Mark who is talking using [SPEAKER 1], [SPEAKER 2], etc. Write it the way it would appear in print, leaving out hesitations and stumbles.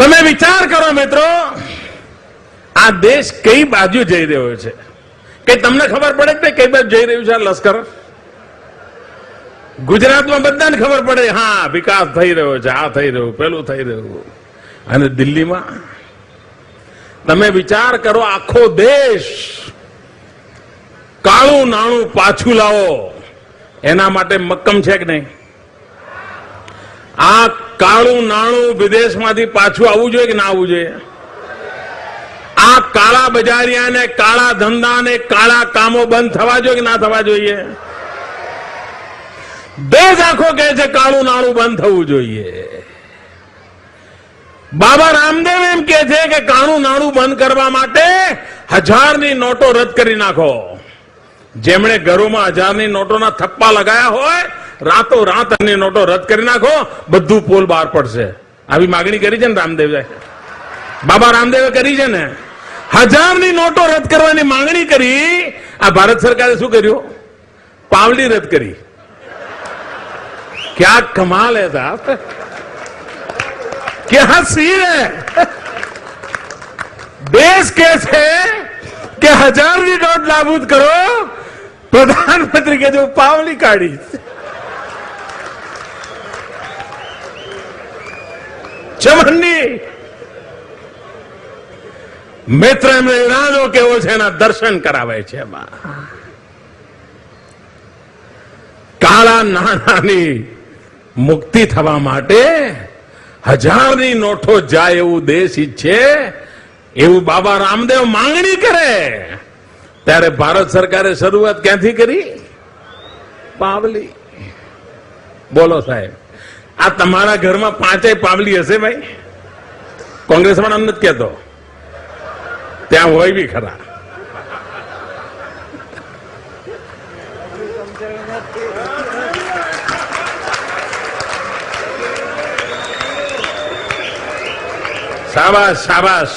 [SPEAKER 1] તમે વિચાર કરો મિત્રો, આ દેશ કઈ બાજુ જઈ રહ્યો છે કે તમને ખબર પડે કે કઈ બાજુ જઈ રહ્યું છે આ લશ્કર? ગુજરાતમાં બધાને ખબર પડે, હા વિકાસ થઈ રહ્યો છે, આ થઈ રહ્યું, પેલું થઈ રહ્યું. અને દિલ્હીમાં તમે વિચાર કરો, આખો દેશ કાળું નાણું પાછું લાવો એના માટે મક્કમ છે કે નહીં? આ કાળું નાણું વિદેશમાંથી પાછું આવવું જોઈએ કે ના આવવું જોઈએ? આ કાળા બજારિયા ને કાળા ધંધા ને કાળા કામો બંધ થવા જોઈએ કે ના થવા જોઈએ? દેશ આખો કહે છે કાળું નાણું બંધ થવું જોઈએ. બાબા રામદેવ એમ કે છે કે કાળું નાણું બંધ કરવા માટે 1000ની નોટો રદ કરી નાખો. જેમણે ઘરોમાં 1000ની નોટોના થપ્પા લગાયા હોય, રાતોરાત એની નોટો રદ કરી નાખો, બધું પોલ બહાર પડશે. આવી માગણી કરી છે ને રામદેવે, બાબા રામદેવે કરી છે ને. 1000ની નોટો રદ કરવાની માંગણી કરી. આ ભારત સરકારે શું કર્યું? પાવલી રદ કરી. क्या कमाल है साहब, क्या सीन है. देश कैसे कि 1000ની નોટ નાબૂદ કરો, प्रधानमंत्री के जो पावली काढ़ी. ચમનની મિત્ર એમને ઈરાદો કેવો છે એના દર્શન કરાવે છે. કાળા નાણાંની મુક્તિ થવા માટે 1000ની નોટો જાય એવું દેશ ઈચ્છે, એવું બાબા રામદેવ માંગણી કરે, ત્યારે ભારત સરકારે શરૂઆત ક્યાંથી કરી? પાવલી. બોલો સાહેબ, આ તમારા ઘરમાં 5 પાવલી હશે ભાઈ? કોંગ્રેસ વાળા નથી કહેતો, ત્યાં હોય બી ખરા. શાબાશ શાબાશ.